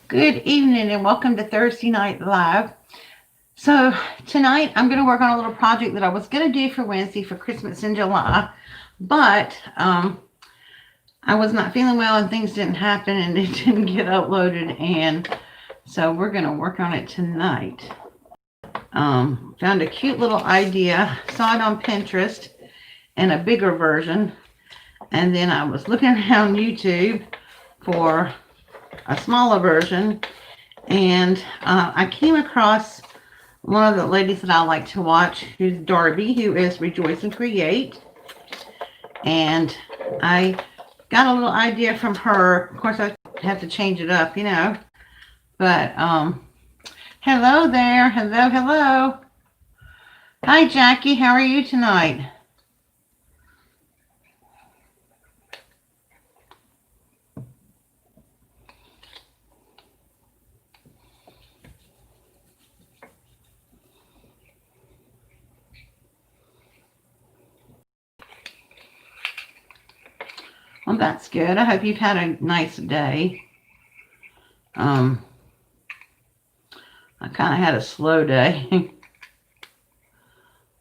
Good evening and welcome to Thursday Night Live. So tonight I'm going to work on a little project that I was going to do for Wednesday for Christmas in July, but I was not feeling well and things didn't happen and it didn't get uploaded, and so we're going to work on it tonight. Found a cute little idea, saw it on Pinterest and a bigger version, and then I was looking around YouTube for a smaller version, and I came across one of the ladies that I like to watch, who's Darby, who is Rejoice and Create, and I got a little idea from her. Of course, I have to change it up, but hello there. Hello. Hi, Jackie. How are you tonight? Well, that's good. I hope you've had a nice day. I kind of had a slow day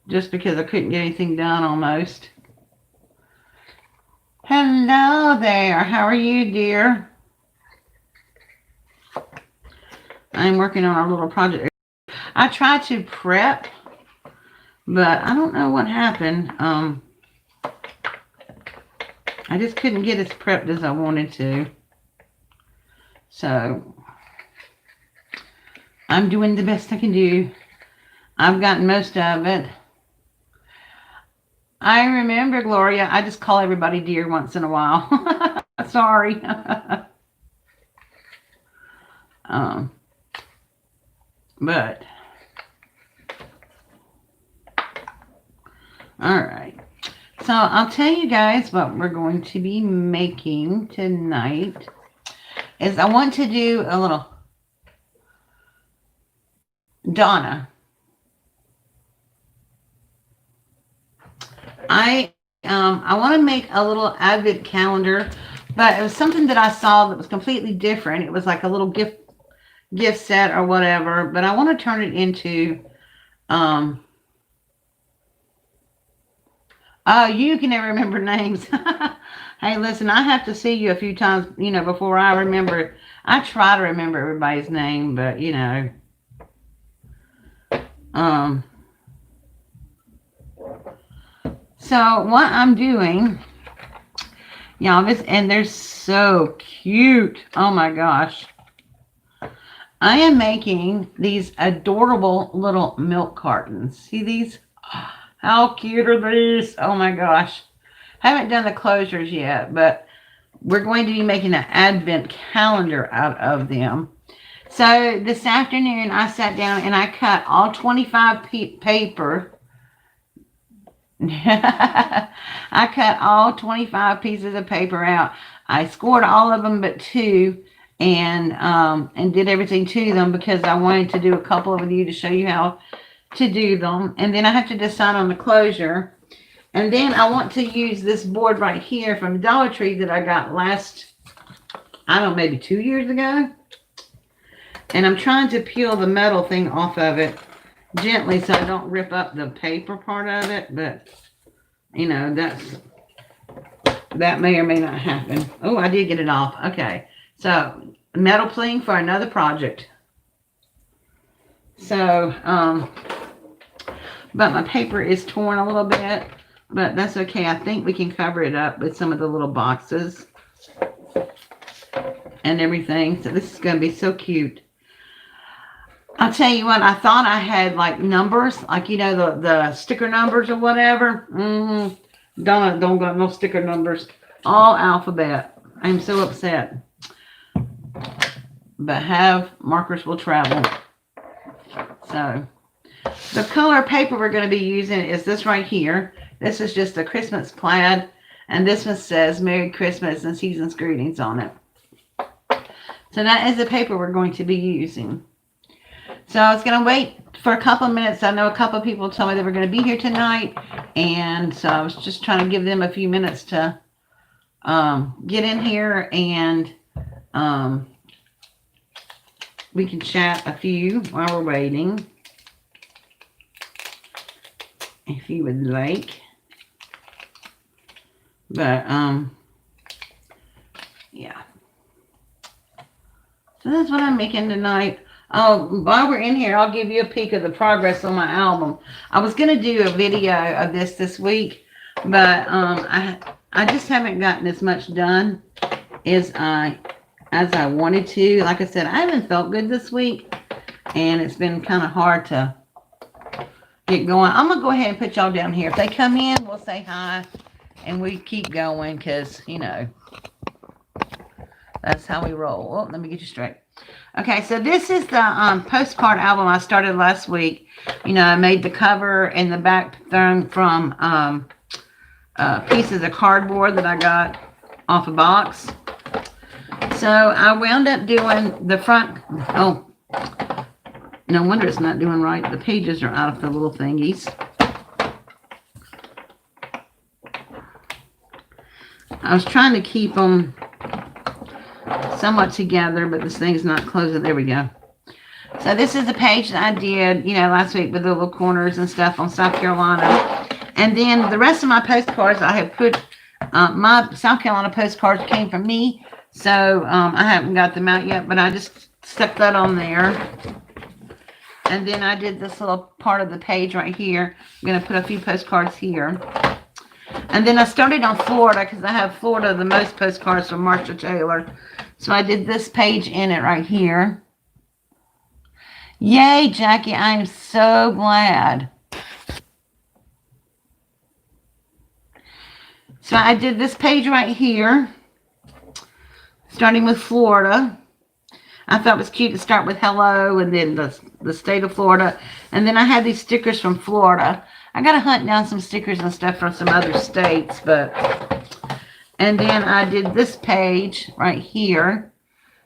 just because I couldn't get anything done almost. Hello there. How are you, dear? I'm working on our little project. I tried to prep, but I don't know what happened. I just couldn't get as prepped as I wanted to. So I'm doing the best I can do. I've gotten most of it. I remember, Gloria. I just call everybody dear once in a while. Sorry. But all right. So I'll tell you guys what we're going to be making tonight. Is I want to do a little Donna. I want to make a little advent calendar, but it was something that I saw that was completely different. It was like a little gift set or whatever, but I want to turn it into oh, you can never remember names. Hey, listen, I have to see you a few times, before I remember. I try to remember everybody's name, but um so what I'm doing, y'all, and they're so cute. Oh my gosh. I am making these adorable little milk cartons. See these? How cute are these? Oh my gosh. I haven't done the closures yet, but we're going to be making an advent calendar out of them. So this afternoon I sat down and I cut all 25 paper. I cut all 25 pieces of paper out. I scored all of them but two, and did everything to them because I wanted to do a couple of you to show you how to do them. And then I have to decide on the closure. And then I want to use this board right here from Dollar Tree that I got last, I don't know, maybe 2 years ago. And I'm trying to peel the metal thing off of it gently so I don't rip up the paper part of it. But, that may or may not happen. Oh, I did get it off. Okay. So, metal pling for another project. So, but my paper is torn a little bit, but that's okay. I think we can cover it up with some of the little boxes and everything. So this is going to be so cute. I'll tell you what, I thought I had like numbers, like, the sticker numbers or whatever. Don't got no sticker numbers. All alphabet. I'm so upset. But have markers will travel. So the color paper we're going to be using is this right here. This is just a Christmas plaid, and this one says Merry Christmas and Season's Greetings on it. So that is the paper we're going to be using. So I was going to wait for a couple of minutes. I know a couple of people told me they were going to be here tonight, and so I was just trying to give them a few minutes to get in here and we can chat a few while we're waiting, if you would like. But, yeah. So that's what I'm making tonight. Oh, while we're in here, I'll give you a peek of the progress on my album. I was going to do a video of this week, but I just haven't gotten as much done as I wanted to. Like I said, I haven't felt good this week, and it's been kind of hard to get going. I'm going to go ahead and put y'all down here. If they come in, we'll say hi, and we keep going because, you know, that's how we roll. Oh, let me get you straight. Okay, so this is the postcard album I started last week. You know, I made the cover and the back thing from pieces of cardboard that I got off a box. So I wound up doing the front. Oh, no wonder it's not doing right. The pages are out of the little thingies. I was trying to keep them somewhat together, but this thing's not closing. There we go. So this is the page that I did, you know, last week with the little corners and stuff on South Carolina. And then the rest of my postcards, I have put, my South Carolina postcards came from me. So I haven't got them out yet, but I just stuck that on there. And then I did this little part of the page right here. I'm going to put a few postcards here. And then I started on Florida because I have Florida the most postcards from Marsha Taylor. So I did this page in it right here. Yay, Jackie, I'm so glad. So I did this page right here, starting with Florida. I thought it was cute to start with hello and then the state of Florida. And then I had these stickers from Florida. I got to hunt down some stickers and stuff from some other states, but... And then I did this page right here.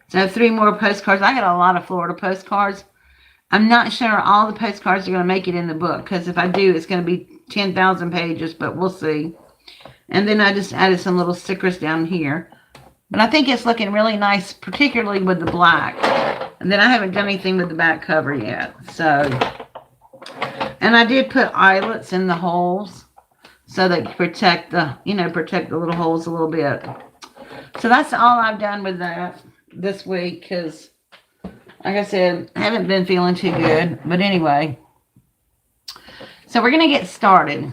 So 3 more postcards. I got a lot of Florida postcards. I'm not sure all the postcards are going to make it in the book, because if I do, it's going to be 10,000 pages, but we'll see. And then I just added some little stickers down here. But I think it's looking really nice, particularly with the black. And then I haven't done anything with the back cover yet. So, and I did put eyelets in the holes, so that protect the, you know, protect the little holes a little bit. So that's all I've done with that this week, because, like I said, I haven't been feeling too good. But anyway, so we're going to get started.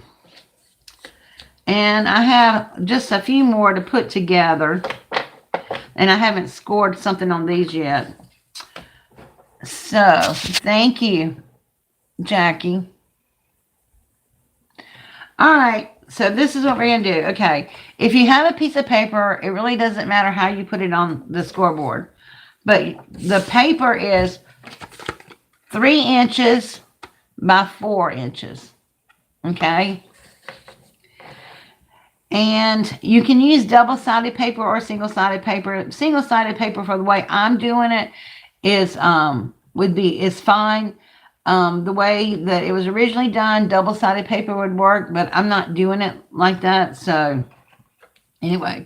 And I have just a few more to put together. And I haven't scored something on these yet. So, thank you, Jackie. All right, so this is what we're going to do. Okay, if you have a piece of paper, it really doesn't matter how you put it on the scoreboard. But the paper is 3 inches by 4 inches. Okay? And you can use double-sided paper or single-sided paper. Single-sided paper, for the way I'm doing it, is fine. The way that it was originally done, double-sided paper would work, but I'm not doing it like that. So anyway,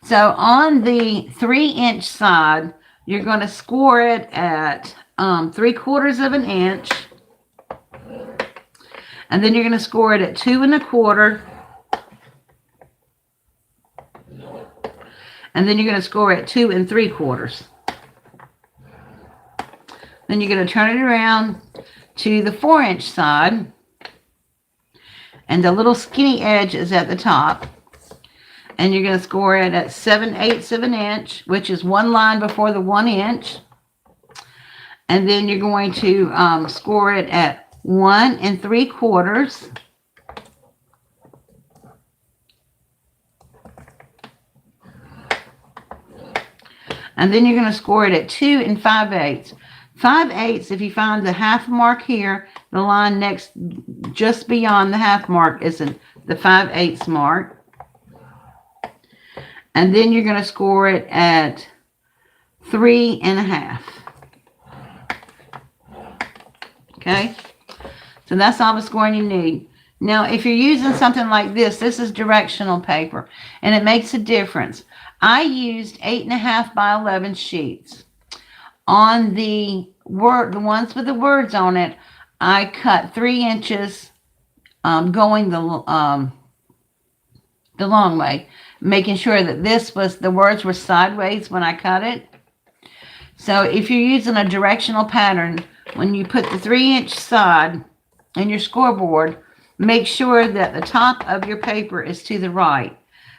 so on the 3-inch side, you're going to score it at 3/4 of an inch, and then you're going to score it at 2 1/4, and then you're going to score it at 2 3/4. Then you're going to turn it around to the 4-inch side, and the little skinny edge is at the top, and you're going to score it at 7/8 of an inch, which is 1 line before the 1 inch, and then you're going to score it at 1 3/4, and then you're going to score it at 2 5/8. 5/8, if you find the half mark here, the line next, just beyond the half mark is the 5/8 mark. And then you're going to score it at 3 1/2. Okay? So that's all the scoring you need. Now, if you're using something like this, this is directional paper, and it makes a difference. I used 8 1/2 by 11 sheets. On the ones with the words on it, I cut 3 inches going the long way, making sure that the words were sideways when I cut it. So if you're using a directional pattern, when you put the 3-inch side in your scoreboard, make sure that the top of your paper is to the right,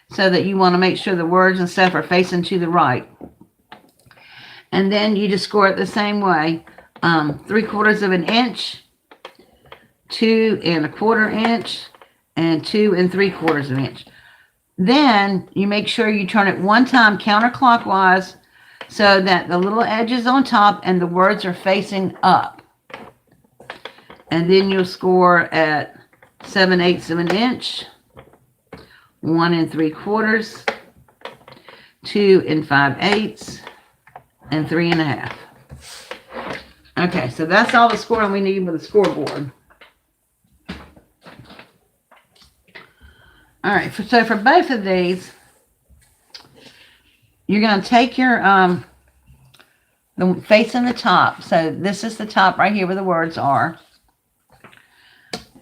so that you want to make sure the words and stuff are facing to the right. And then you just score it the same way, 3/4 of an inch, 2 1/4 inch, and 2 3/4 of an inch. Then you make sure you turn it one time counterclockwise so that the little edge is on top and the words are facing up. And then you'll score at 7/8 of an inch, 1 3/4, 2 5/8, and 3 1/2. Okay, so that's all the scoring we need with the scoreboard. All right, so for both of these, you're going to take your the facing the top. So this is the top right here where the words are.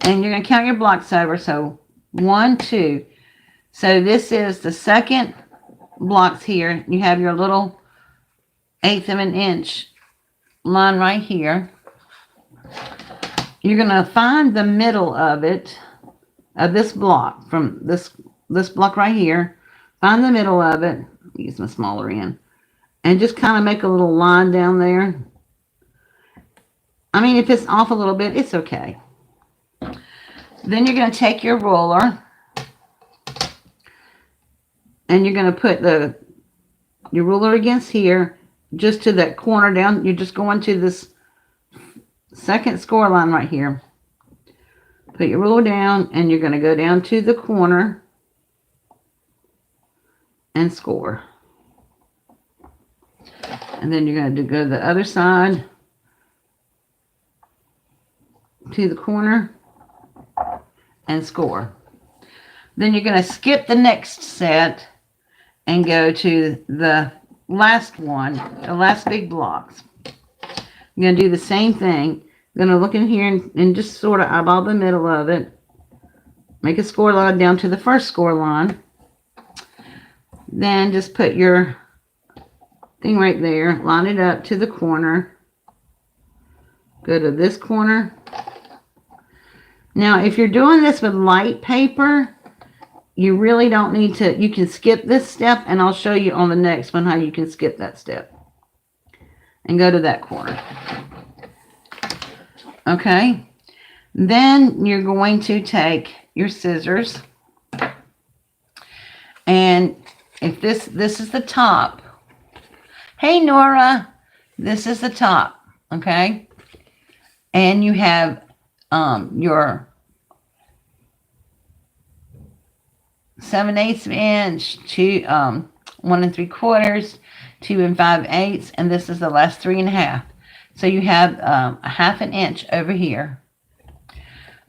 And you're going to count your blocks over. So 1, 2. So this is the second blocks here. You have your little 1/8 of an inch line right here. You're going to find the middle of it, of this block, from this block right here. Find the middle of it. Use my smaller end. And just kind of make a little line down there. I mean, if it's off a little bit, it's okay. Then you're going to take your ruler and you're going to put your ruler against here, just to that corner down. You're just going to this second score line right here. Put your ruler down and you're going to go down to the corner and score. And then you're going to go to the other side to the corner and score. Then you're going to skip the next set and go to the last one, the last big blocks. You're going to do the same thing. You're going to look in here and just sort of eyeball the middle of it. Make a score line down to the first score line. Then just put your thing right there. Line it up to the corner. Go to this corner. Now, if you're doing this with light paper, you really don't need to. You can skip this step, and I'll show you on the next one how you can skip that step. And go to that corner. Okay. Then you're going to take your scissors. And if this is the top. Hey, Nora. This is the top. Okay. And you have your 7/8 inch, 1 3/4, 2 5/8, and this is the last 3 1/2. So you have a 1/2 inch over here.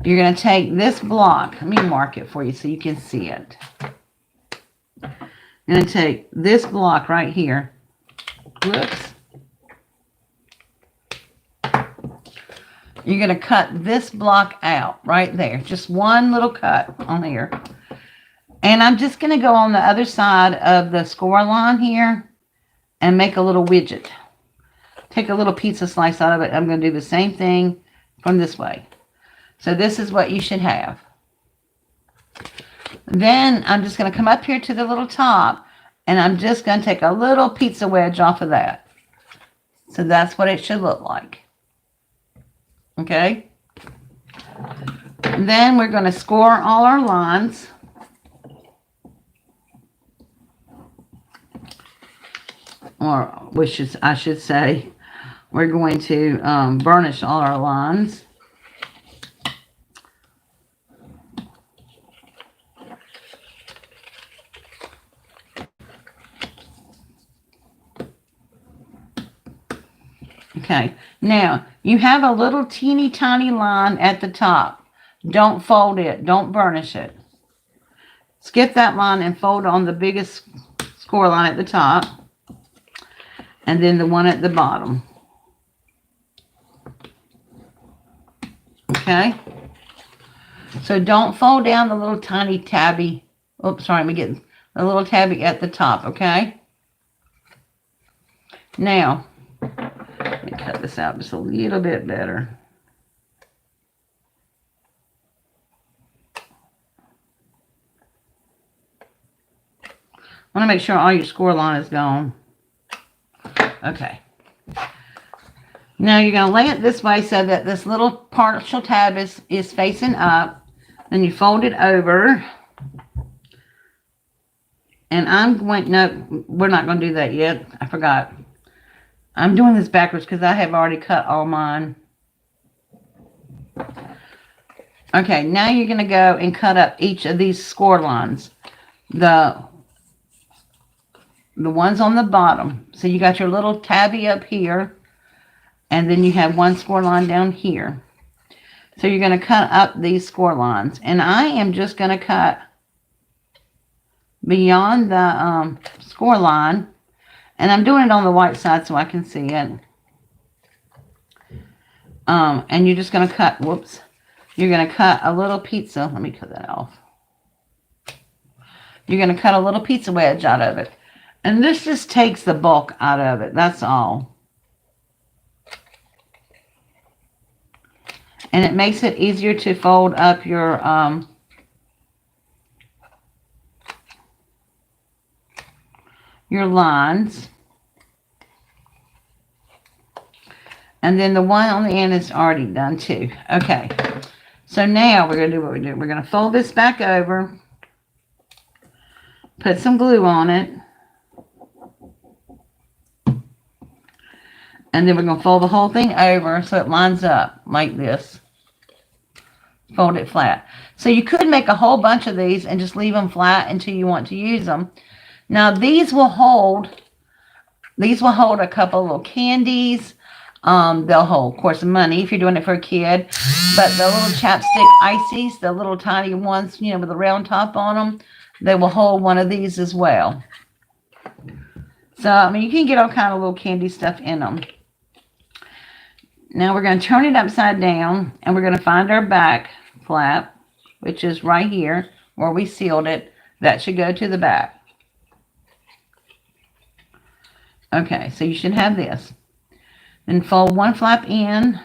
You're going to take this block. Let me mark it for you so you can see it. I'm going to take this block right here. Whoops. You're going to cut this block out right there. Just one little cut on here. And I'm just going to go on the other side of the score line here and make a little widget. Take a little pizza slice out of it. I'm going to do the same thing from this way. So this is what you should have. Then I'm just going to come up here to the little top and I'm just going to take a little pizza wedge off of that. So that's what it should look like. Okay. And then we're going to score all our lines. Or which is, I should say, we're going to burnish all our lines. Okay, now you have a little teeny tiny line at the top. Don't fold it. Don't burnish it. Skip that line and fold on the biggest score line at the top. and then the one at the bottom. Okay? So don't fold down the little tiny tabby. Oops, sorry, I'm getting the little tabby at the top, okay? Now, let me cut this out just a little bit better. I want to make sure all your score line is gone. Okay. Now you're going to lay it this way so that this little partial tab is facing up. Then you fold it over. And I'm going, no, we're not going to do that yet. I forgot. I'm doing this backwards because I have already cut all mine. Okay, now you're going to go and cut up each of these score lines. The ones on the bottom. So you got your little tabby up here. And then you have one score line down here. So you're going to cut up these score lines. And I am just going to cut beyond the score line. And I'm doing it on the white side so I can see it. And you're just going to cut, whoops. You're going to cut a little pizza. Let me cut that off. You're going to cut a little pizza wedge out of it. And this just takes the bulk out of it. That's all. And it makes it easier to fold up your lines. And then the one on the end is already done too. Okay. So now we're going to do what we do. We're going to fold this back over. Put some glue on it. And then we're going to fold the whole thing over so it lines up like this. Fold it flat. So you could make a whole bunch of these and just leave them flat until you want to use them. Now these will hold a couple of little candies. They'll hold, of course, money if you're doing it for a kid. But the little chapstick ices, the little tiny ones, you know, with the round top on them, they will hold one of these as well. So, I mean, you can get all kind of little candy stuff in them. Now we're going to turn it upside down and we're going to find our back flap, which is right here where we sealed it. That should go to the back. Okay, so you should have this. Then fold one flap in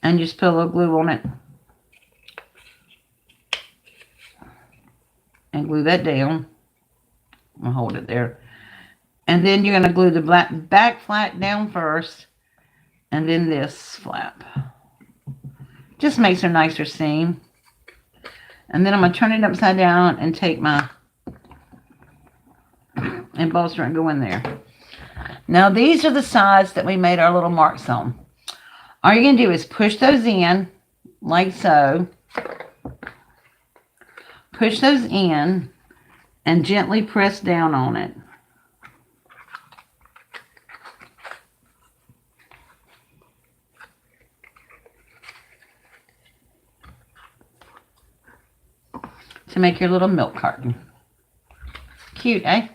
and just put a little glue on it. And glue that down. I'll hold it there. And then you're going to glue the back flap down first. And then this flap. Just makes a nicer seam. And then I'm going to turn it upside down and take my embossed and go in there. Now these are the sides that we made our little marks on. All you're going to do is push those in like so. Push those in and gently press down on it. To make your little milk carton. Cute, eh?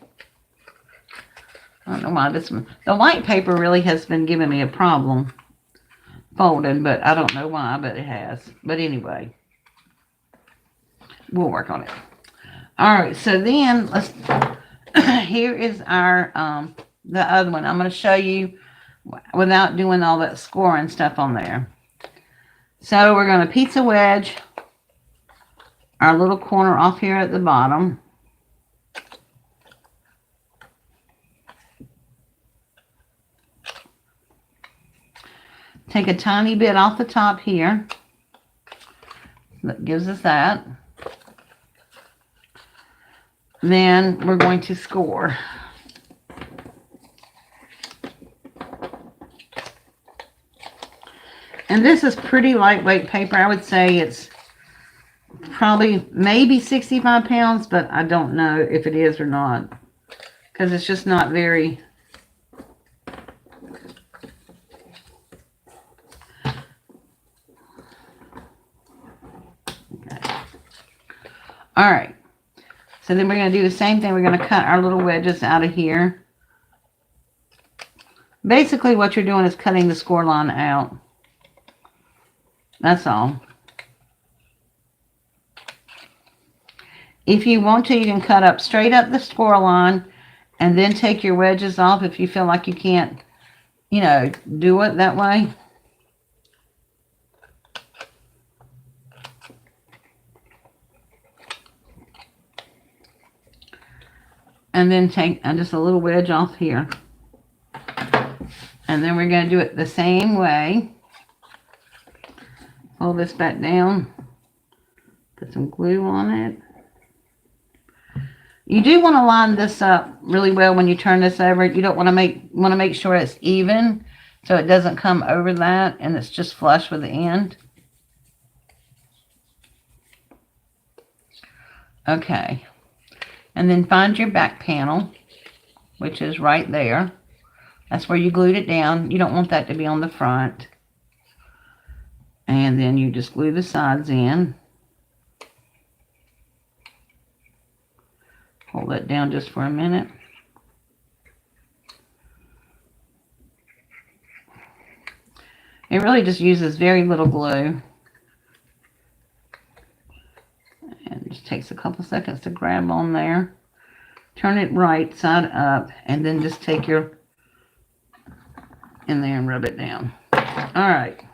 I don't know why this one. The white paper really has been giving me a problem folding, but I don't know why, but it has. But anyway, we'll work on it. All right, so then let's. Here is our the other one. I'm going to show you without doing all that scoring stuff on there. So we're going to pizza wedge our little corner off here at the bottom. Take a tiny bit off the top here. That gives us that. Then we're going to score. And this is pretty lightweight paper. I would say it's probably maybe 65 pounds, but I don't know if it is or not. Because it's just not very... All right, so then we're going to do the same thing. We're going to cut our little wedges out of here Basically what you're doing is cutting the score line out. That's all. If you want to, you can cut up straight up the score line and then take your wedges off if you feel like you can't, you know, do it that way. And then take just a little wedge off here. And then we're going to do it the same way. Pull this back down. Put some glue on it. You do want to line this up really well when you turn this over. You don't want to make sure it's even so it doesn't come over that and it's just flush with the end. Okay. And then find your back panel, which is right there. That's where you glued it down. You don't want that to be on the front. And then you just glue the sides in. Hold that down just for a minute. It really just uses very little glue. And it just takes a couple seconds to grab on there. Turn it right side up and then just take your in there and rub it down. Alright.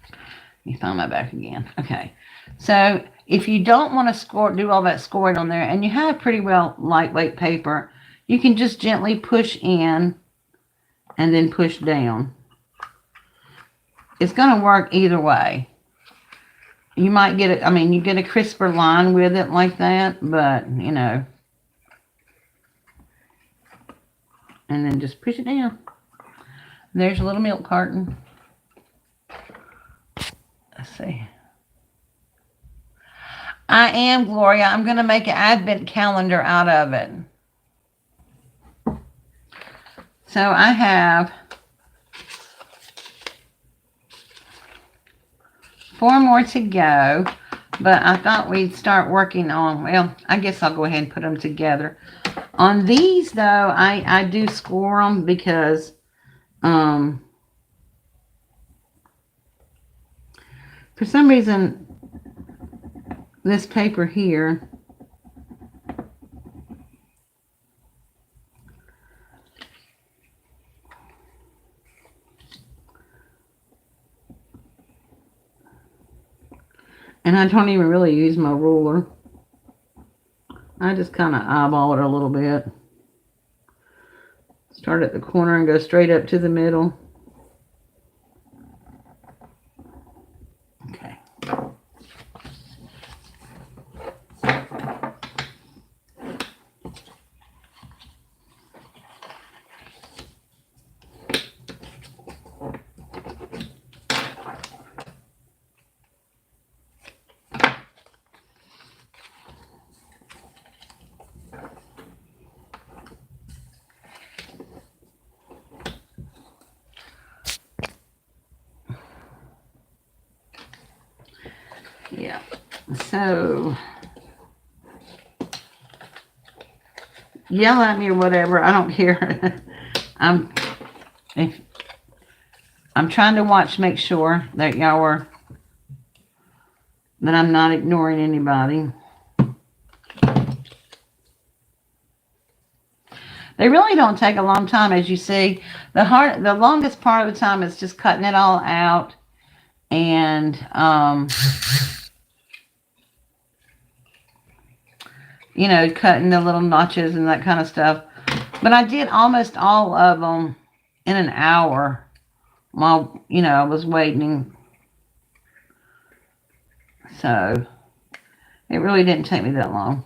Let me find my back again. Okay. So if you don't want to do all that scoring on there and you have pretty well lightweight paper, you can just gently push in and then push down. It's going to work either way. You might get it, I mean, you get a crisper line with it like that, but, you know. And then just push it down. There's a little milk carton. Let's see. I am, Gloria. I'm going to make an advent calendar out of it. So I have 4 more to go, but I thought we'd start working on, well, I guess I'll go ahead and put them together. On these, though, I do score them because for some reason, this paper here and I don't even really use my ruler. I just kind of eyeball it a little bit. Start at the corner and go straight up to the middle. Okay. Yeah, so yell at me or whatever. I don't care. I'm trying to watch, make sure that that I'm not ignoring anybody. They really don't take a long time, as you see. The longest part of the time is just cutting it all out and you know, cutting the little notches and that kind of stuff. But I did almost all of them in an hour while, you know, I was waiting. So it really didn't take me that long.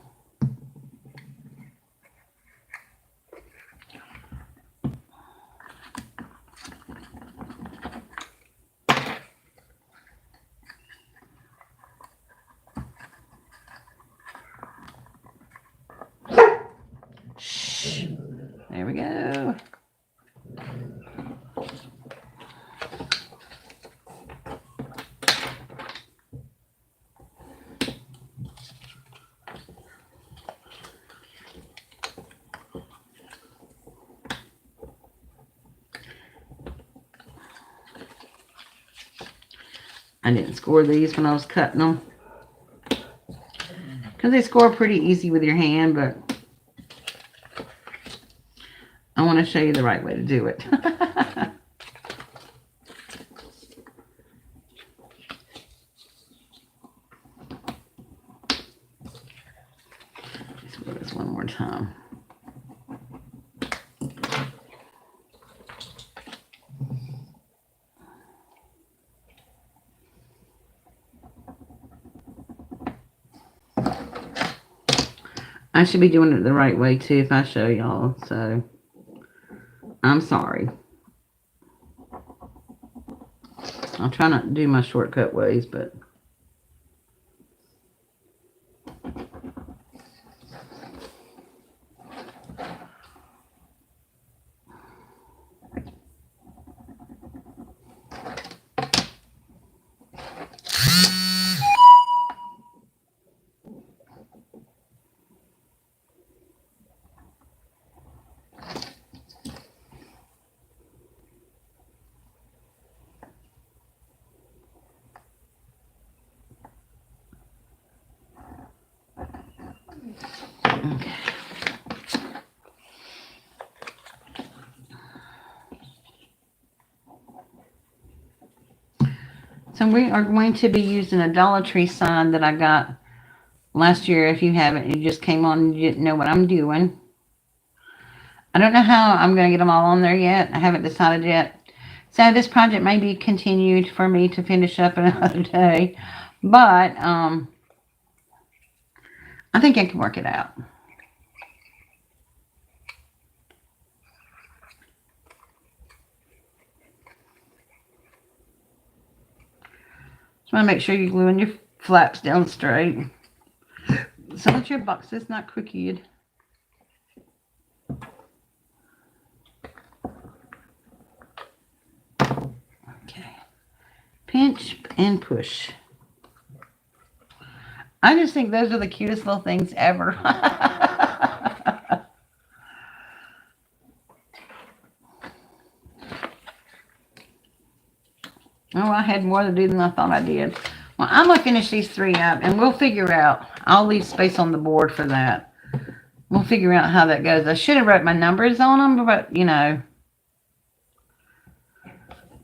Shh. There we go. I didn't score these when I was cutting them, because they score pretty easy with your hand, but I want to show you the right way to do it. Let's do this one more time. I should be doing it the right way too if I show y'all, so I'm sorry. I'll try not to do my shortcut ways, but okay. So we are going to be using a Dollar Tree sign that I got last year. If you haven't, you just came on and you didn't know what I'm doing. I don't know how I'm going to get them all on there yet. I haven't decided yet. So this project may be continued for me to finish up another day. But I think I can work it out. Just want to make sure you're gluing your flaps down straight so that your box is not crooked. Okay. Pinch and push. I just think those are the cutest little things ever. Oh, I had more to do than I thought I did. Well, I'm going to finish these 3 up, and we'll figure out. I'll leave space on the board for that. We'll figure out how that goes. I should have wrote my numbers on them, but, you know,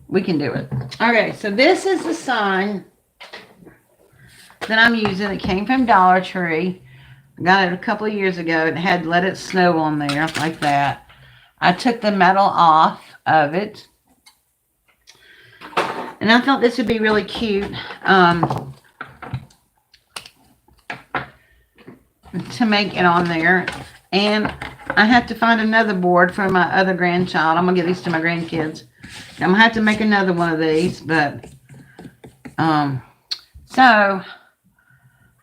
we can do it. Okay, so this is the sign that I'm using. It came from Dollar Tree. I got it a couple of years ago. It had Let It Snow on there, like that. I took the metal off of it. And I thought this would be really cute to make it on there. And I have to find another board for my other grandchild. I'm going to give these to my grandkids. I'm going to have to make another one of these. But, so,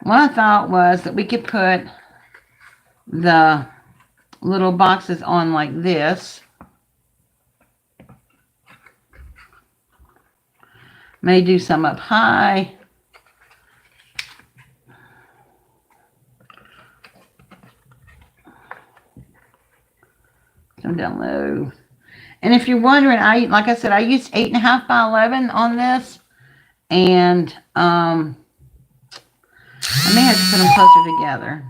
what I thought was that we could put the little boxes on like this. May do some up high. Some down low. And if you're wondering, like I said, I used 8.5 by 11 on this. And I may have to put them closer together.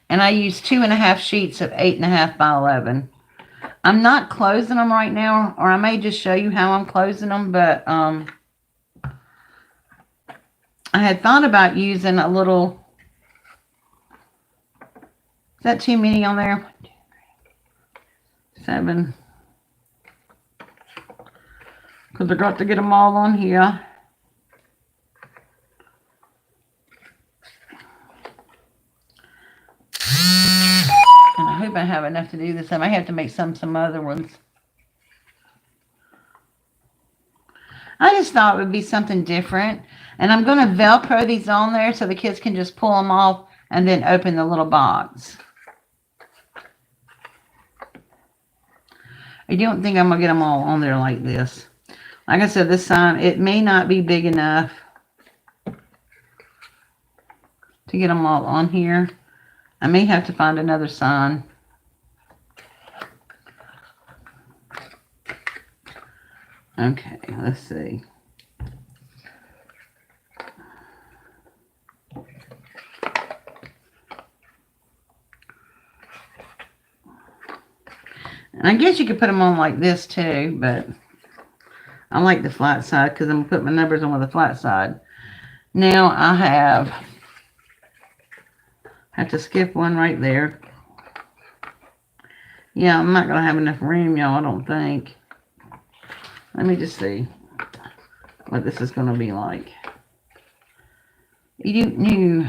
And I used 2.5 sheets of 8.5 by 11. I'm not closing them right now, or I may just show you how I'm closing them, but I had thought about using a little. Is that too many on there? 1, 2, 3, 7. Because I got to get them all on here. And I hope I have enough to do this. I may have to make some other ones. I just thought it would be something different. And I'm going to Velcro these on there so the kids can just pull them off and then open the little box. I don't think I'm going to get them all on there like this. Like I said, this sign, it may not be big enough to get them all on here. I may have to find another sign. Okay, let's see. And I guess you could put them on like this too, but I like the flat side because I'm going to put my numbers on with the flat side. Now I have to skip one right there. Yeah, I'm not going to have enough room, y'all, I don't think. Let me just see what this is going to be like. You knew.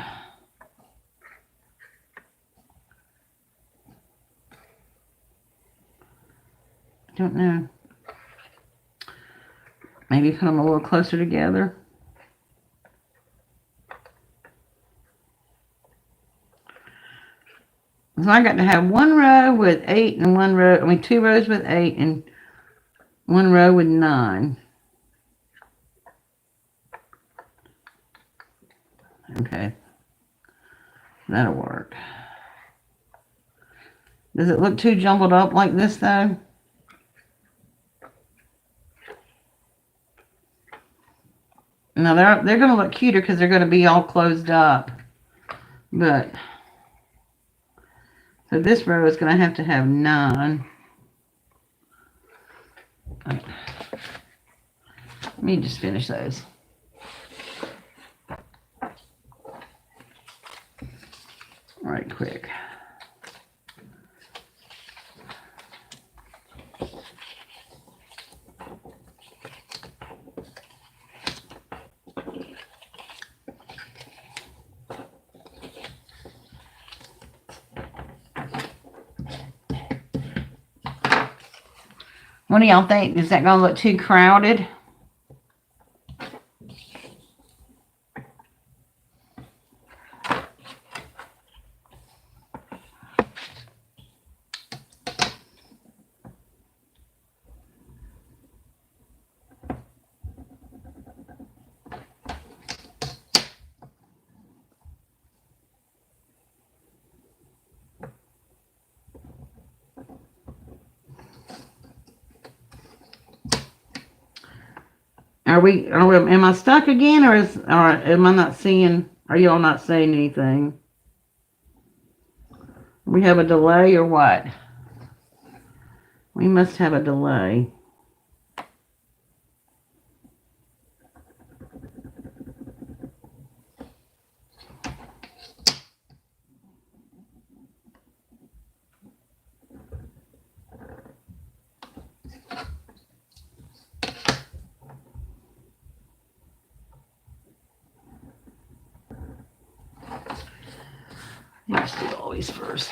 I don't know. Maybe put them a little closer together. So I got to have one row with 8 and one row, 2 rows with 8 and one row with 9. Okay. That'll work. Does it look too jumbled up like this though? No, they're going to look cuter because they're going to be all closed up. But so this row is going to have 9. Let me just finish those. Right quick. What do y'all think? Is that going to look too crowded? Am I stuck again, or am I not seeing, are y'all not saying anything? We have a delay or what? We must have a delay. Let's do all these first.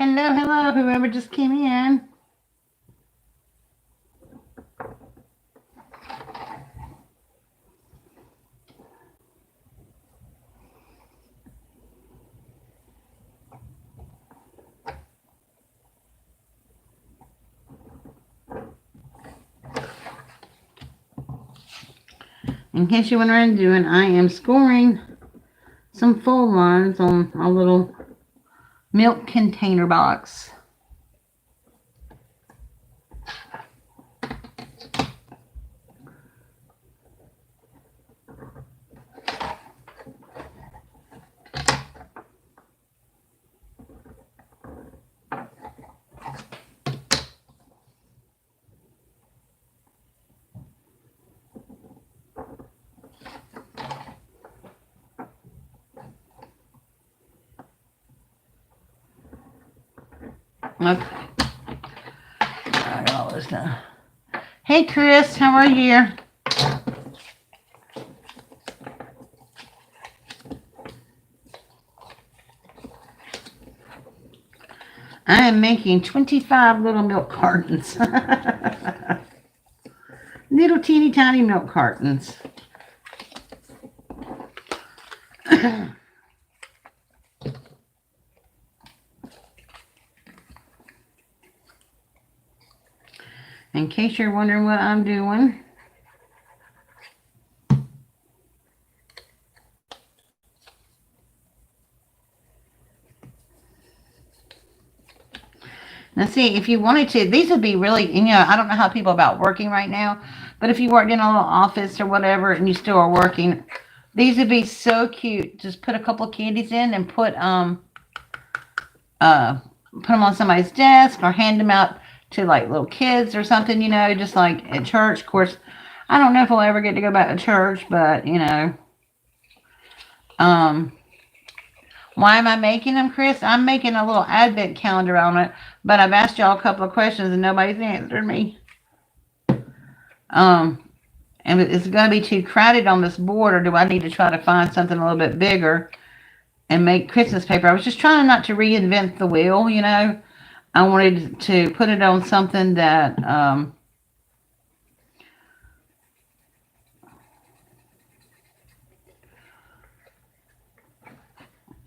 Hello, whoever just came in. In case you're wondering, I am scoring some full lines on my little milk container box. Okay. I got all this done. Hey, Chris, how are you? I am making 25 little milk cartons. Little teeny tiny milk cartons. In case you're wondering what I'm doing. Now see, if you wanted to, these would be really, I don't know how people about working right now, but if you worked in a little office or whatever and you still are working, these would be so cute. Just put a couple of candies in and put them on somebody's desk or hand them out to like little kids or something, just like at church. Of course, I don't know if I'll ever get to go back to church, but why am I making them, Chris? I'm making a little advent calendar on it, but I've asked y'all a couple of questions and nobody's answered me. And it's going to be too crowded on this board, or do I need to try to find something a little bit bigger and make Christmas paper? I was just trying not to reinvent the wheel, I wanted to put it on something that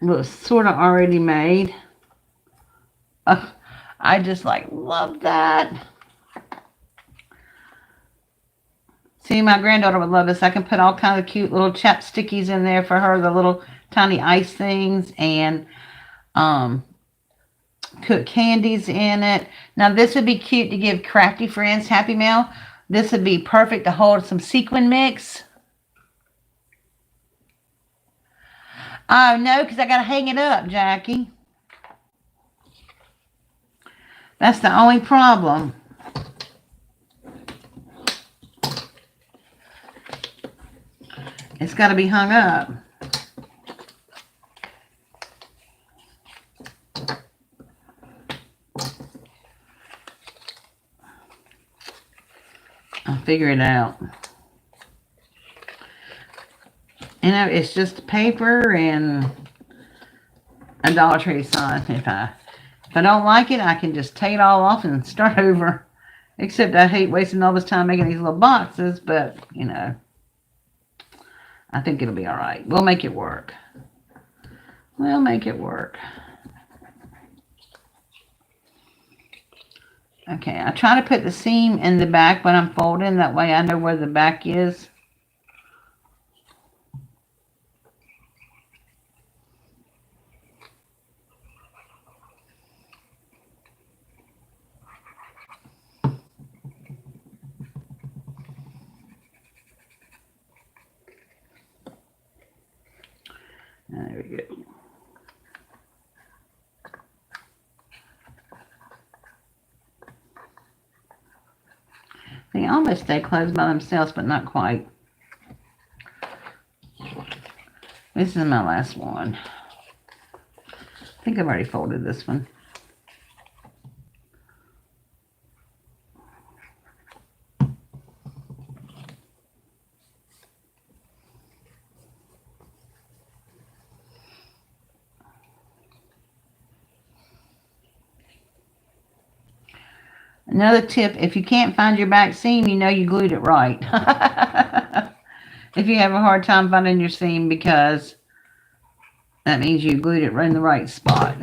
was sort of already made. I just love that. See, my granddaughter would love this. I can put all kinds of cute little chapstickies in there for her, the little tiny ice things, and cook candies in it. Now, this would be cute to give crafty friends Happy Meal. This would be perfect to hold some sequin mix. Oh, no, because I got to hang it up, Jackie. That's the only problem. It's got to be hung up. I'll figure it out. It's just paper and a Dollar Tree sign. If I don't like it, I can just take it all off and start over. Except I hate wasting all this time making these little boxes, but, I think it'll be all right. We'll make it work. We'll make it work. Okay, I try to put the seam in the back when I'm folding. That way I know where the back is. There we go. They almost stay closed by themselves, but not quite. This is my last one. I think I've already folded this one. Another tip, if you can't find your back seam, you glued it right. If you have a hard time finding your seam, because that means you glued it right in the right spot.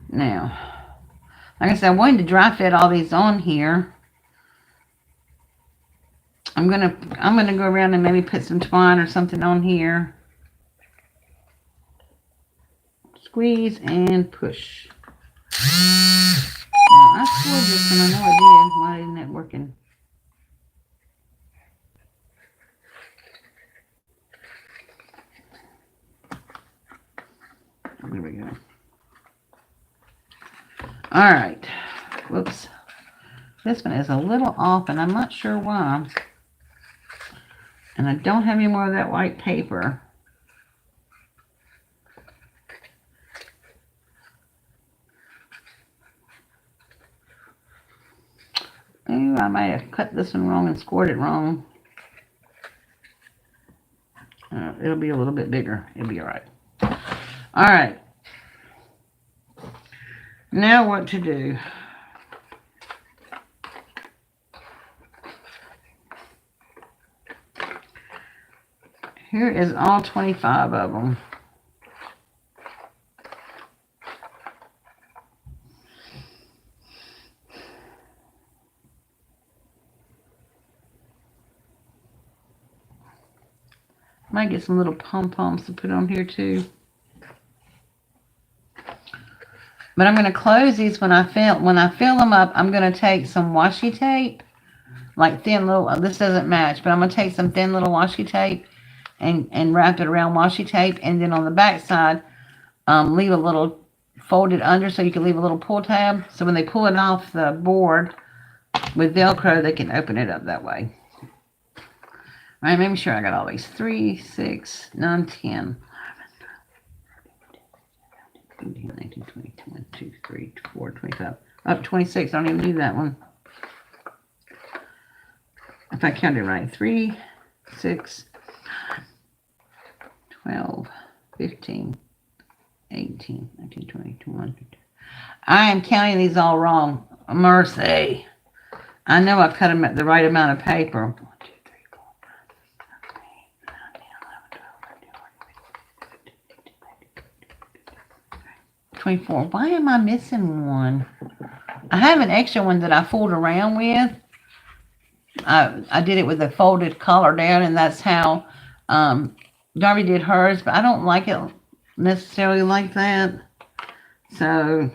Now, like I said, I wanted to dry fit all these on here. I'm gonna go around and maybe put some twine or something on here. Squeeze and push. Now, I scored this one. I know I did. Why isn't it working? There we go. All right. Whoops. This one is a little off, and I'm not sure why. And I don't have any more of that white paper. Ooh, I might have cut this one wrong and scored it wrong. It'll be a little bit bigger. It'll be all right. All right. Now what to do? Here is all 25 of them. Might get some little pom-poms to put on here too. But I'm going to close these when I fill them up. I'm going to take some washi tape, like thin little, this doesn't match, but I'm going to take some thin little washi tape and wrap it around washi tape. And then on the back side, leave a little folded under so you can leave a little pull tab. So when they pull it off the board with Velcro, they can open it up that way. All right, making sure I got all these. 3, 6, 9, 10. 18, 19, 20, 21, 2, 3, 4, 25. Up 26. I don't even need that one. If I counted right. 3, 6, 12, 15, 18, 19, 20, 21. I am counting these all wrong. Mercy. I know I cut them at the right amount of paper. 24. Why am I missing one? I have an extra one that I fooled around with. I did it with a folded collar down, and that's how Darby did hers, but I don't like it necessarily like that. So,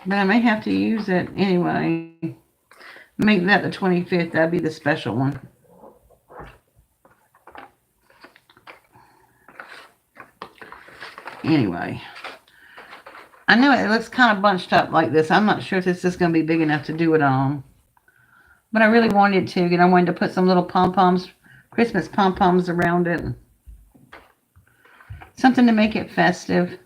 but I may have to use it anyway. Make that the 25th. That'd be the special one. Anyway. I know it looks kind of bunched up like this. I'm not sure if this is going to be big enough to do it on. But I really wanted to. I wanted to put some little pom-poms, Christmas pom-poms around it. Something to make it festive.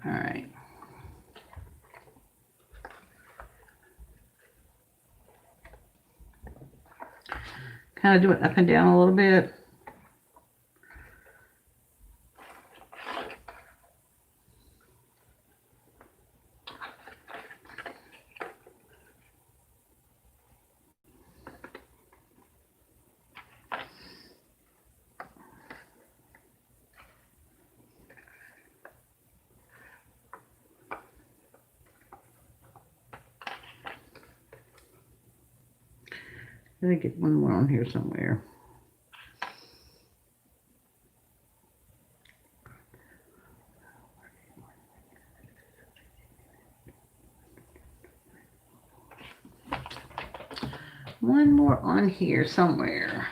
All right. Kind of do it up and down a little bit. Let me get one more on here somewhere. One more on here somewhere.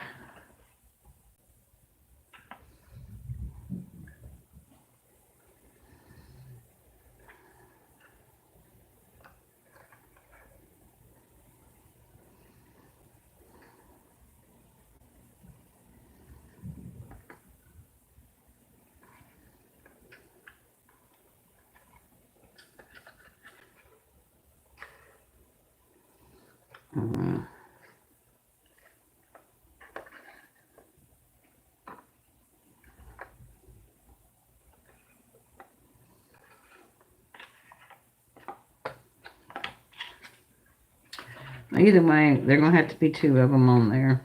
Either way, there are going to have to be 2 of them on there.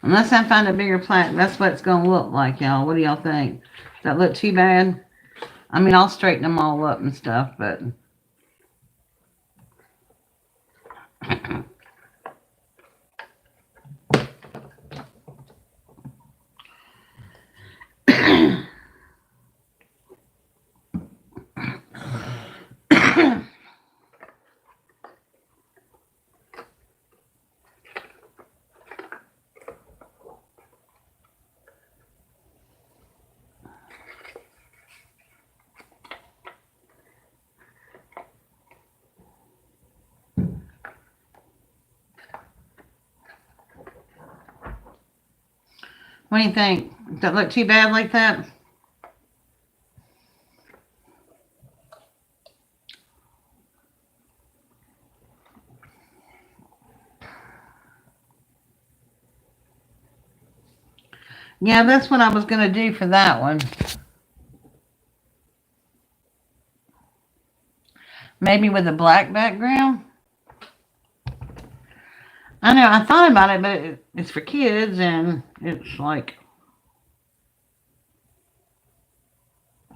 Unless I find a bigger plat, that's what it's going to look like, y'all. What do y'all think? Does that look too bad? I mean, I'll straighten them all up and stuff, but... What do you think? Does that look too bad like that? Yeah, that's what I was going to do for that one. Maybe with a black background. I know, I thought about it, but it's for kids, and it's like...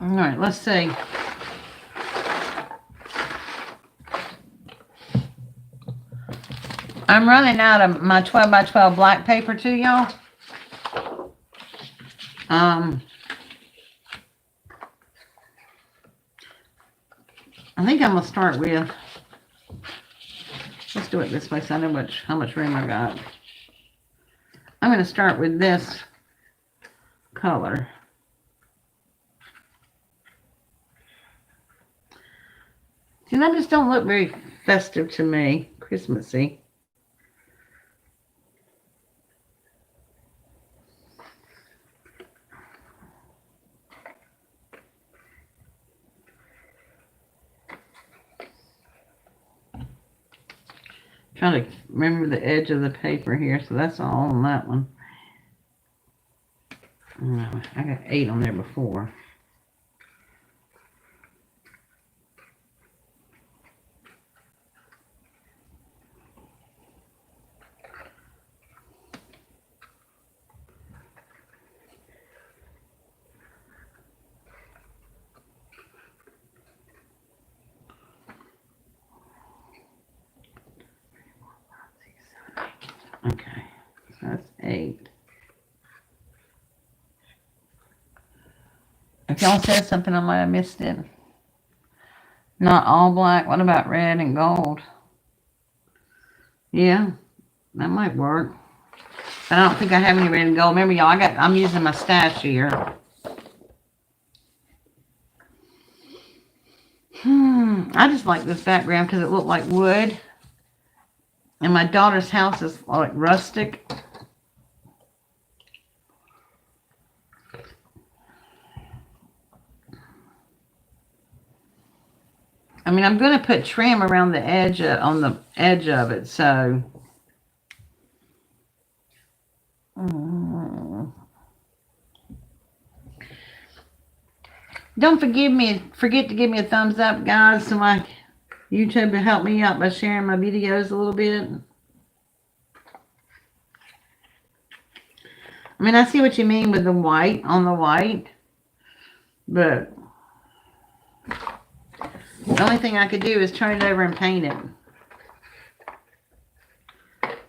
All right, let's see. I'm running out of my 12 by 12 black paper too, y'all. I think I'm going to start with... Let's do it this way so I know how much room I got. I'm going to start with this color. See, that just don't look very festive to me. Christmassy. Trying to remember the edge of the paper here, so that's all on that one. I got 8 on there before. Okay, so that's 8. If y'all said something, I might have missed it. Not all black. What about red and gold? Yeah, that might work. But I don't think I have any red and gold. Remember, y'all, I'm using my stash here. I just like this background because it looked like wood. And my daughter's house is like rustic. I mean, I'm going to put trim around the edge, on the edge of it, so. Don't forget to give me a thumbs up, guys, so my YouTube will help me out by sharing my videos a little bit. I mean, I see what you mean with the white on the white, but the only thing I could do is turn it over and paint it.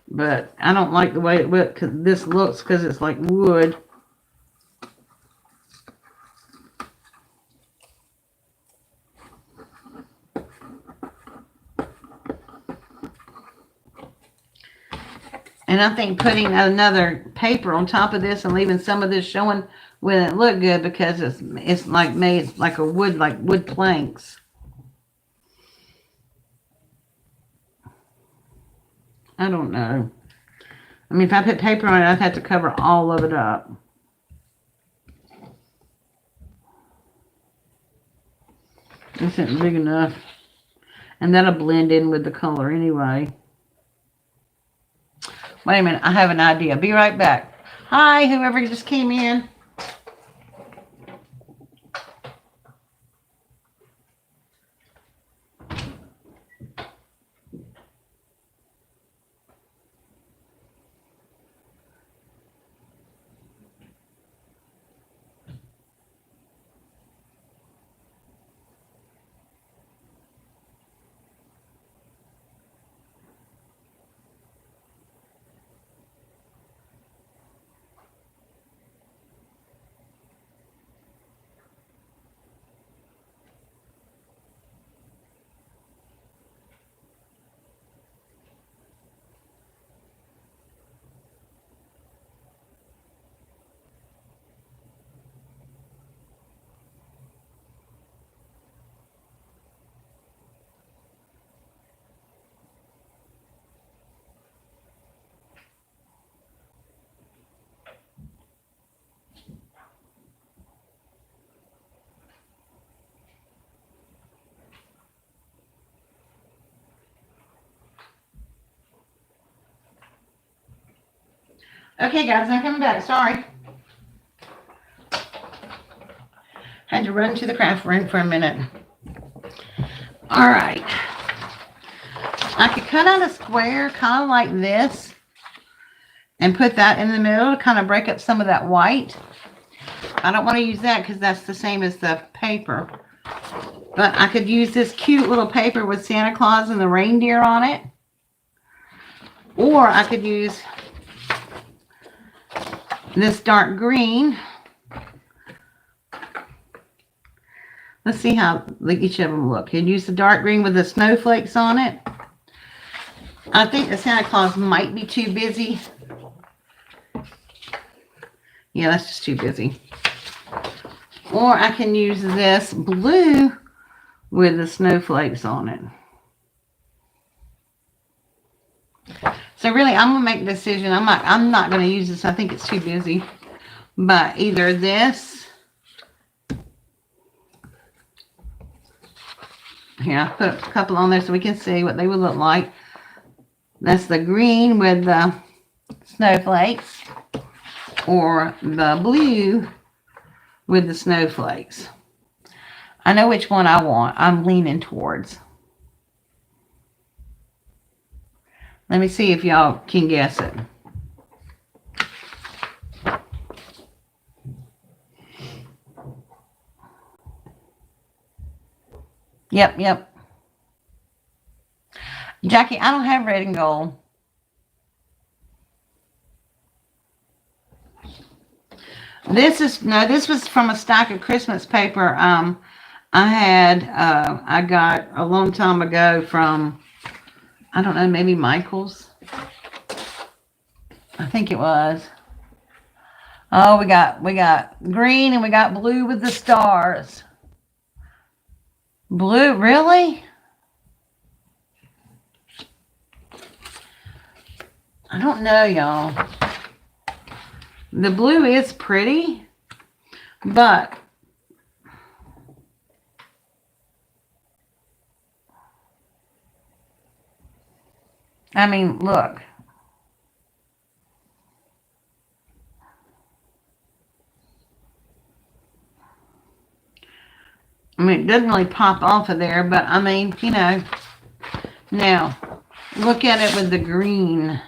But I don't like the way this looks because it's like wood. And I think putting another paper on top of this and leaving some of this showing wouldn't look good because it's like made like a wood, like wood planks. I don't know. I mean, if I put paper on it, I'd have to cover all of it up. This isn't big enough. And that'll blend in with the color anyway. Wait a minute, I have an idea. Be right back. Hi, whoever just came in. Okay, guys, I'm coming back. Sorry. Had to run to the craft room for a minute. All right. I could cut out a square kind of like this and put that in the middle to kind of break up some of that white. I don't want to use that because that's the same as the paper. But I could use this cute little paper with Santa Claus and the reindeer on it. Or I could use this dark green. Let's see how each of them look. You'd use the dark green with the snowflakes on it. I think the Santa Claus might be too busy. Yeah, that's just too busy. Or I can use this blue with the snowflakes on it. So really, I'm gonna make a decision. I'm not gonna use this. I think it's too busy. But either this. Here, I put a couple on there so we can see what they would look like. That's the green with the snowflakes, or the blue with the snowflakes. I know which one I want. I'm leaning towards. Let me see if y'all can guess it. Yep. Jackie, I don't have red and gold. This was from a stack of Christmas paper I got a long time ago from, I don't know, maybe Michael's. I think it was. Oh, we got green and we got blue with the stars. Blue, really? I don't know, y'all. The blue is pretty, but I mean, look. I mean, it doesn't really pop off of there, but I mean, you know. Now, look at it with the green.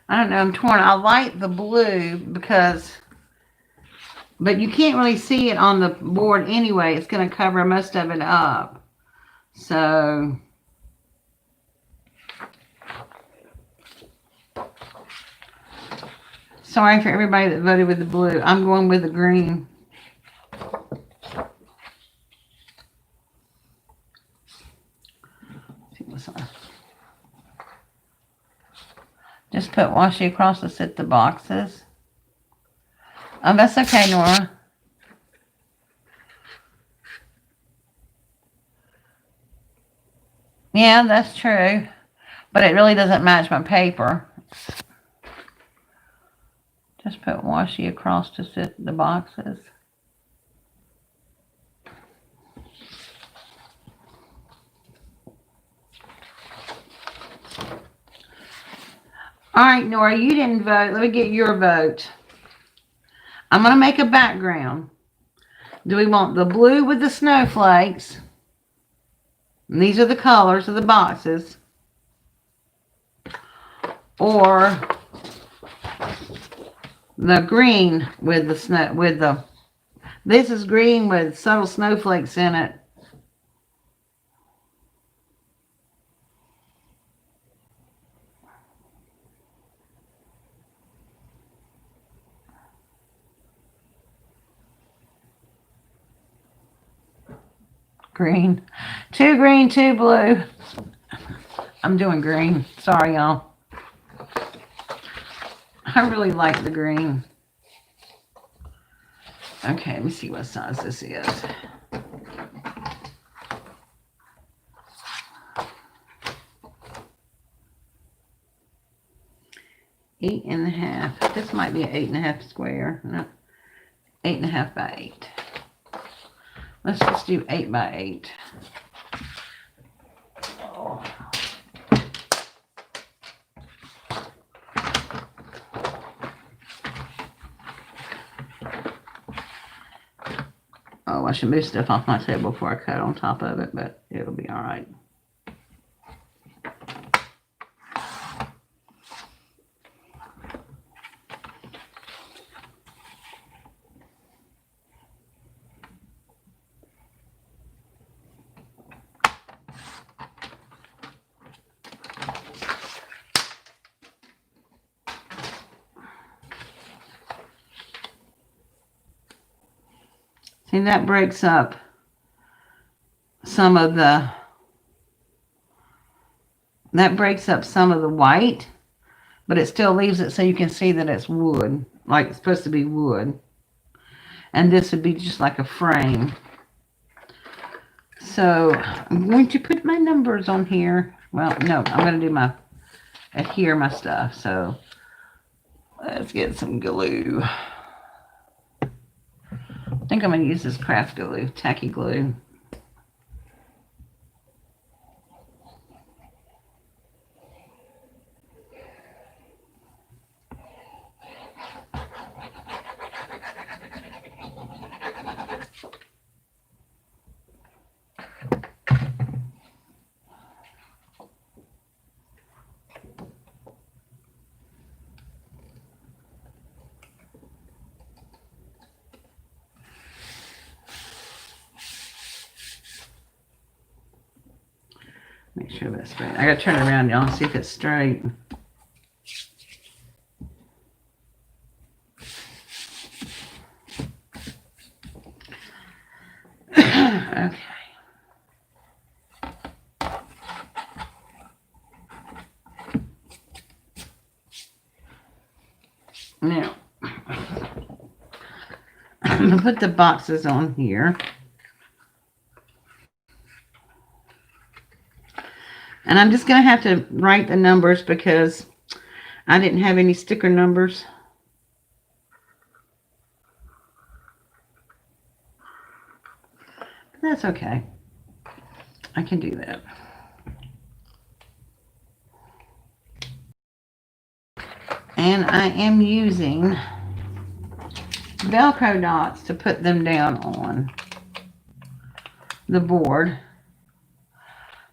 I don't know, I'm torn. I like the blue but you can't really see it on the board anyway. It's going to cover most of it up. So, sorry for everybody that voted with the blue. I'm going with the green. Just put washi across to sit the boxes. Oh, that's okay, Nora. Yeah, that's true. But it really doesn't match my paper. Just put washi across to sit the boxes. All right, Nora, you didn't vote. Let me get your vote. I'm going to make a background. Do we want the blue with the snowflakes? And these are the colors of the boxes. Or the green with the snow, this is green with subtle snowflakes in it. Green. Two green, two blue. I'm doing green. Sorry, y'all. I really like the green. Okay, let me see what size this is. 8.5. This might be an 8.5 square. No, 8.5 by 8. Let's just do 8 by 8. Oh, I should move stuff off my table before I cut on top of it, but it'll be all right. See, that breaks up some of the white, but it still leaves it so you can see that it's wood, like it's supposed to be wood. And this would be just like a frame. So I'm going to put my numbers on here. Well, no, I'm going to do my adhere my stuff. So let's get some glue. I think I'm going to use this craft glue, tacky glue. Make sure that's straight. I gotta turn it around, y'all, and see if it's straight. Okay. Now, I'm gonna put the boxes on here. And I'm just going to have to write the numbers because I didn't have any sticker numbers. But that's okay. I can do that. And I am using Velcro dots to put them down on the board,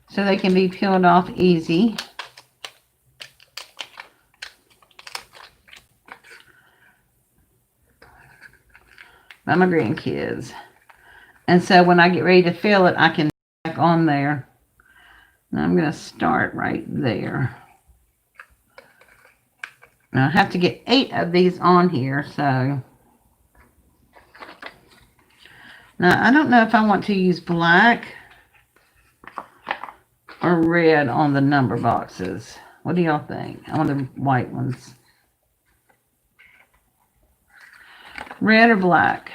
so they can be peeled off easy. By my grandkids. And so when I get ready to fill it, I can back on there. Now I'm going to start right there. Now I have to get 8 of these on here, so. Now I don't know if I want to use black or red on the number boxes. What do y'all think? On the white ones. Red or black?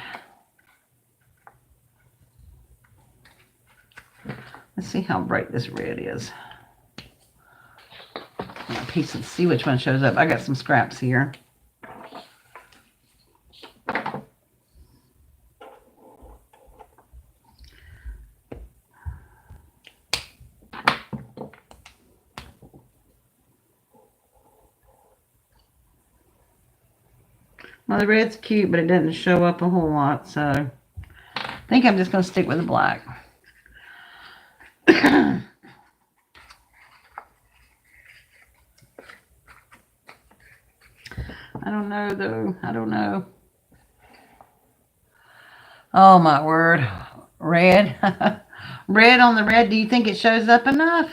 Let's see how bright this red is. A piece of, see which one shows up. I got some scraps here. Well, the red's cute, but it doesn't show up a whole lot, so I think I'm just going to stick with the black. I don't know, though. I don't know. Oh, my word. Red. Red on the red. Do you think it shows up enough?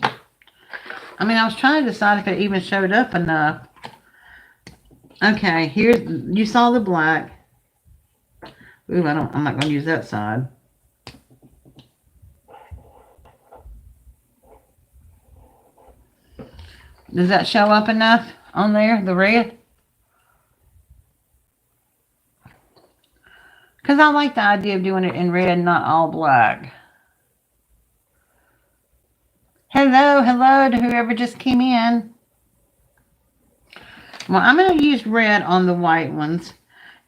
I mean, I was trying to decide if it even showed up enough. Okay, here's, you saw the black. Ooh, I'm not going to use that side. Does that show up enough on there, the red? Because I like the idea of doing it in red, not all black. Hello, hello to whoever just came in. Well, I'm going to use red on the white ones.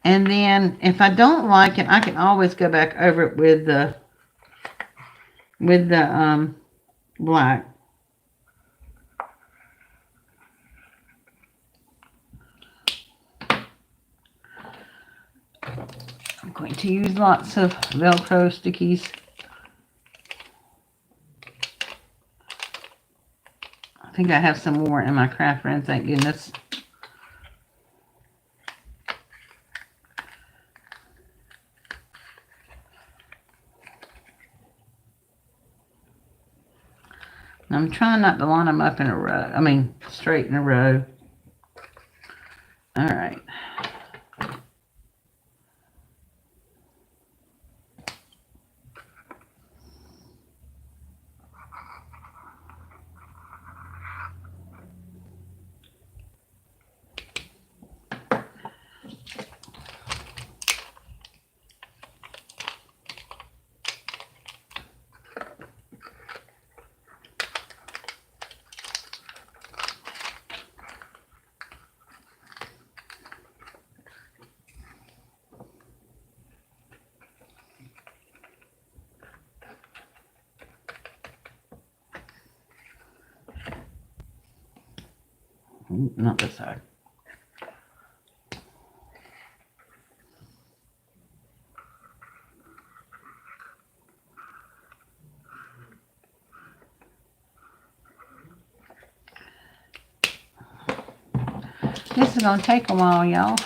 And then if I don't like it, I can always go back over it with the black. I'm going to use lots of Velcro stickies. I think I have some more in my craft rin, thank goodness. I'm trying not to line them up in a row. I mean, straight in a row. All right. Not this side. This is going to take a while, y'all.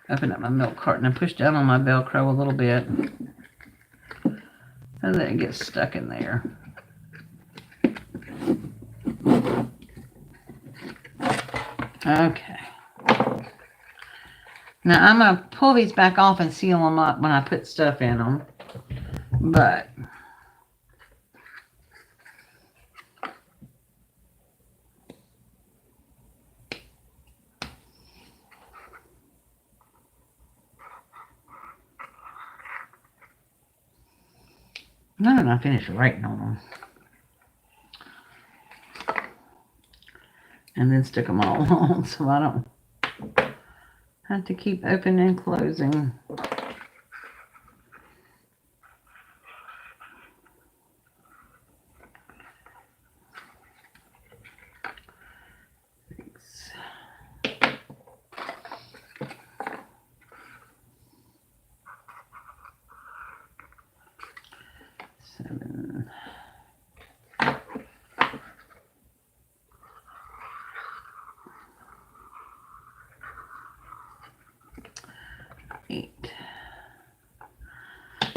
Open up my milk carton and push down on my Velcro a little bit so that it gets stuck in there. Okay. Now I'm going to pull these back off and seal them up when I put stuff in them. But no, I finished writing on them. And then stick them all on so I don't have to keep opening and closing.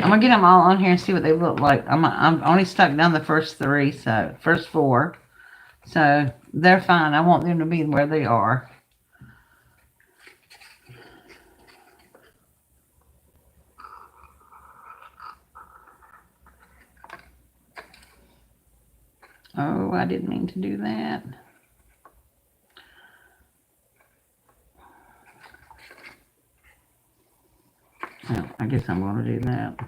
I'm gonna get them all on here and see what they look like. I'm only stuck down the first four, so they're fine. I want them to be where they are. Oh, I didn't mean to do that. Well, I guess I'm going to do that.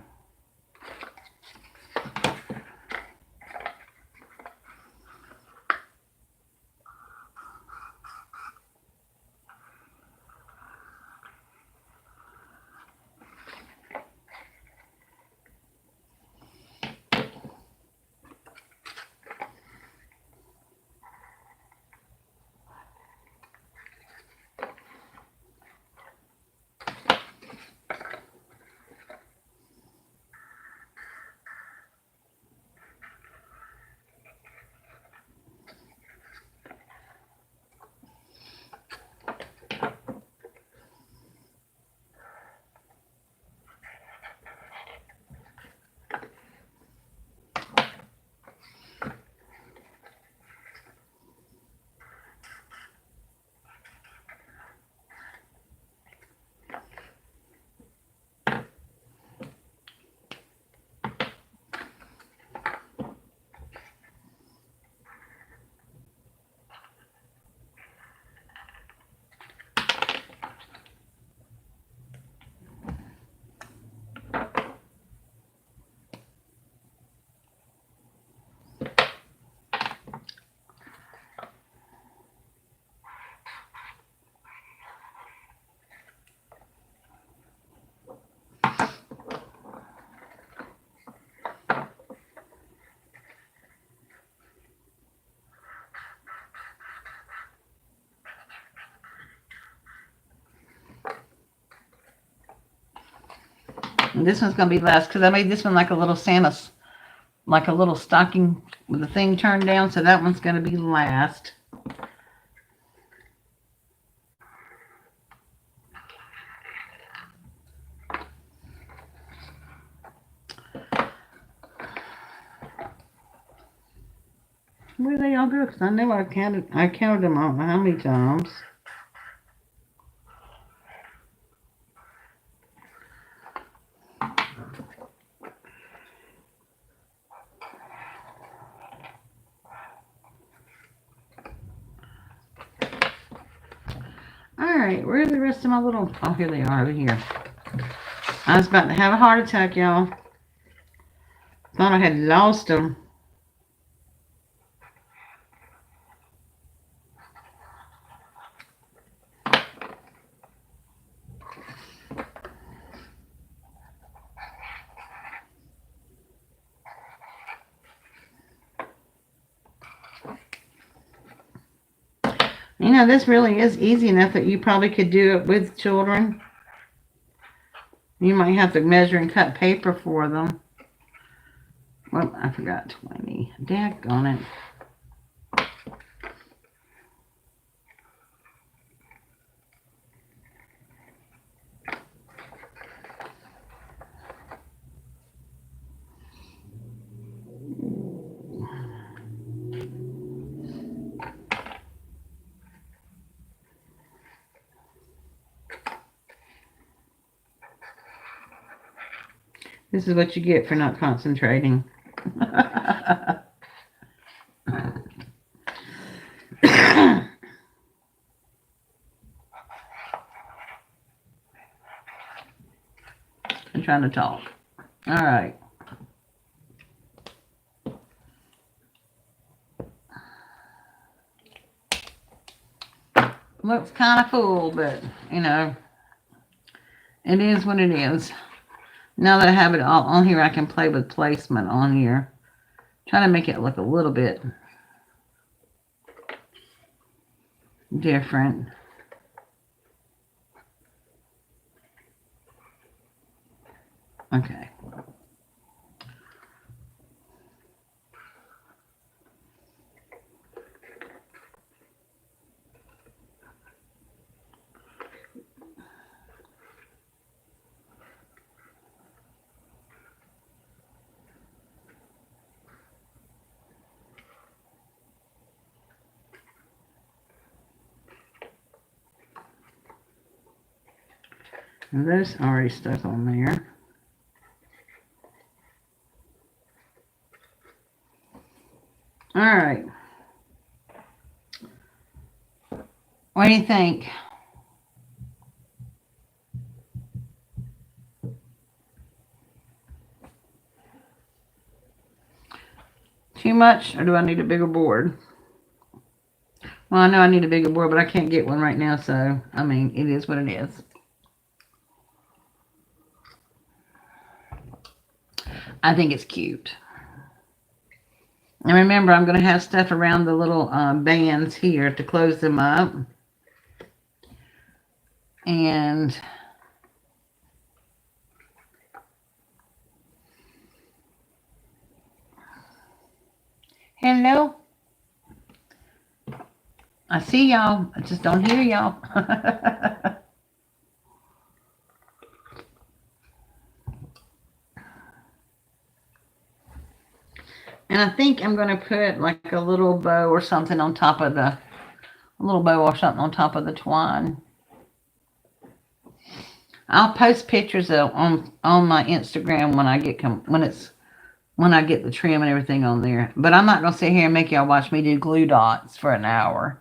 This one's going to be less because I made this one like a little Santa's, like a little stocking with the thing turned down. So that one's going to be last. Where they all go? Because I know I counted them, I don't know how many times. Alright, where are the rest of my little... Oh, here they are, over here. I was about to have a heart attack, y'all. Thought I had lost them. You know, this really is easy enough that you probably could do it with children. You might have to measure and cut paper for them. Well, I forgot 20. Daggone it. This is what you get for not concentrating. I'm trying to talk. All right. Looks kind of full, but, you know, it is what it is. Now that I have it all on here, I can play with placement on here. Try to make it look a little bit different. Okay. And those already stuck on there. All right. What do you think? Too much, or do I need a bigger board? Well, I know I need a bigger board, but I can't get one right now, so, I mean, it is what it is. I think it's cute. And remember, I'm going to have stuff around the little bands here to close them up. And hello. I see y'all. I just don't hear y'all. And I think I'm going to put like a little bow or something on top of the, twine. I'll post pictures on my Instagram when I get when I get the trim and everything on there. But I'm not going to sit here and make y'all watch me do glue dots for an hour.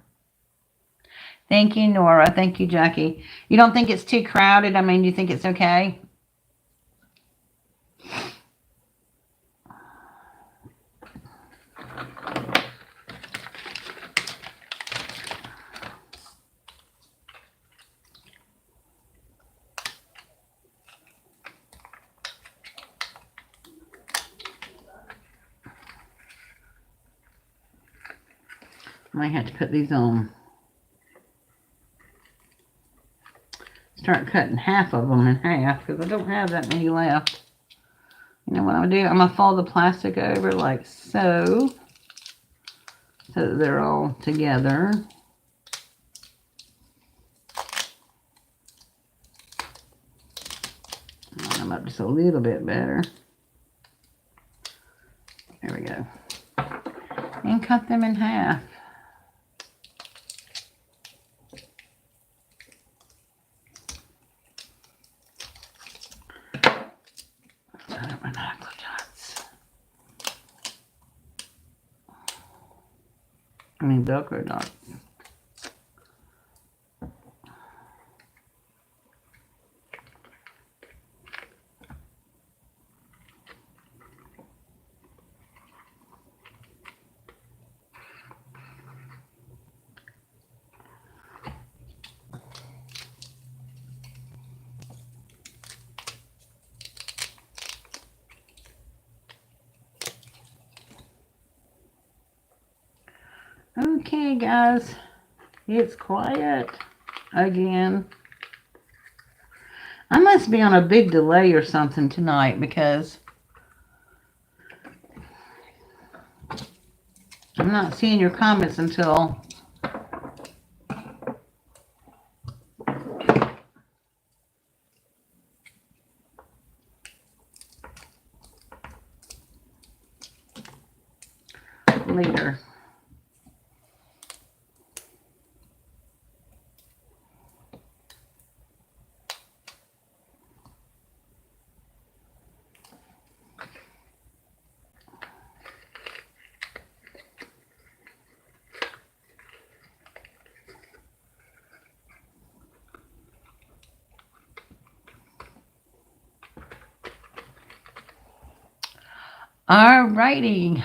Thank you, Nora. Thank you, Jackie. You don't think it's too crowded? I mean, you think it's okay? I might have to put these on. Start cutting half of them in half because I don't have that many left. You know what I'm going to do? I'm going to fold the plastic over like so. So that they're all together. Line them up just a little bit better. There we go. And cut them in half. I mean Velcro dots. Okay, guys, it's quiet again. I must be on a big delay or something tonight because I'm not seeing your comments until later. All righty.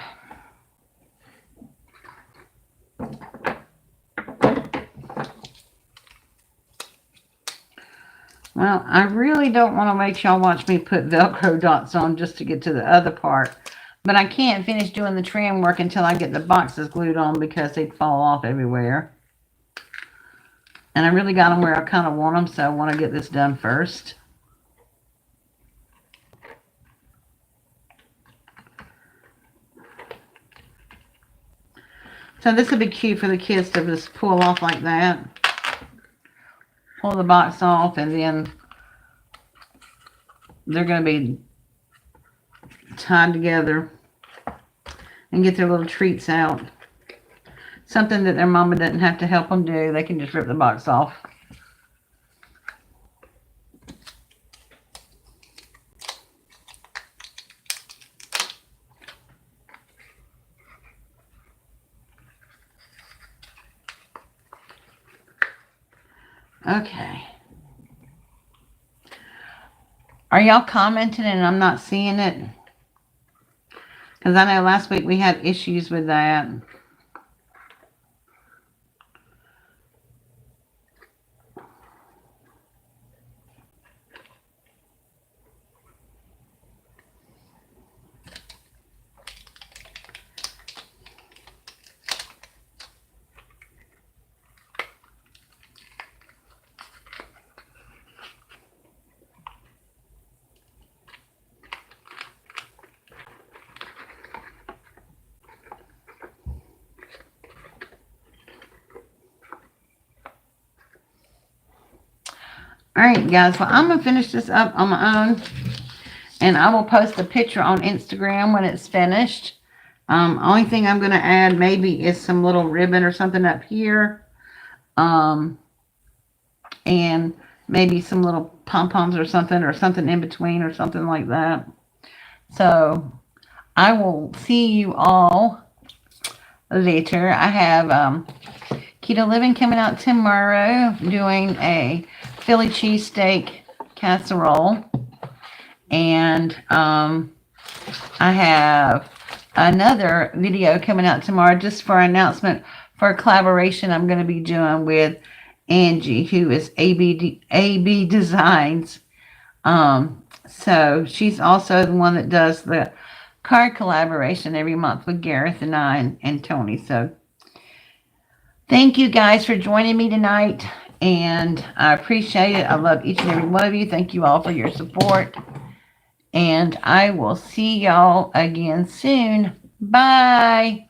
Well, I really don't want to make y'all watch me put Velcro dots on just to get to the other part. But I can't finish doing the trim work until I get the boxes glued on because they'd fall off everywhere. And I really got them where I kind of want them, so I want to get this done first. So this would be cute for the kids to just pull off like that. Pull the box off, and then they're going to be tied together and get their little treats out. Something that their mama doesn't have to help them do. They can just rip the box off. Okay. Are y'all commenting and I'm not seeing it? Because I know last week we had issues with that. Alright, guys. Well, I'm going to finish this up on my own. And I will post a picture on Instagram when it's finished. Only thing I'm going to add maybe is some little ribbon or something up here. And maybe some little pom-poms or something in between or something like that. So, I will see you all later. I have Keto Living coming out tomorrow, doing a Philly cheesesteak casserole. And I have another video coming out tomorrow just for an announcement for a collaboration I'm going to be doing with Angie, who is AB Designs. So she's also the one that does the card collaboration every month with Gareth and I and Tony. So thank you guys for joining me tonight, and I appreciate it. I love each and every one of you. Thank you all for your support. And I will see y'all again soon. Bye.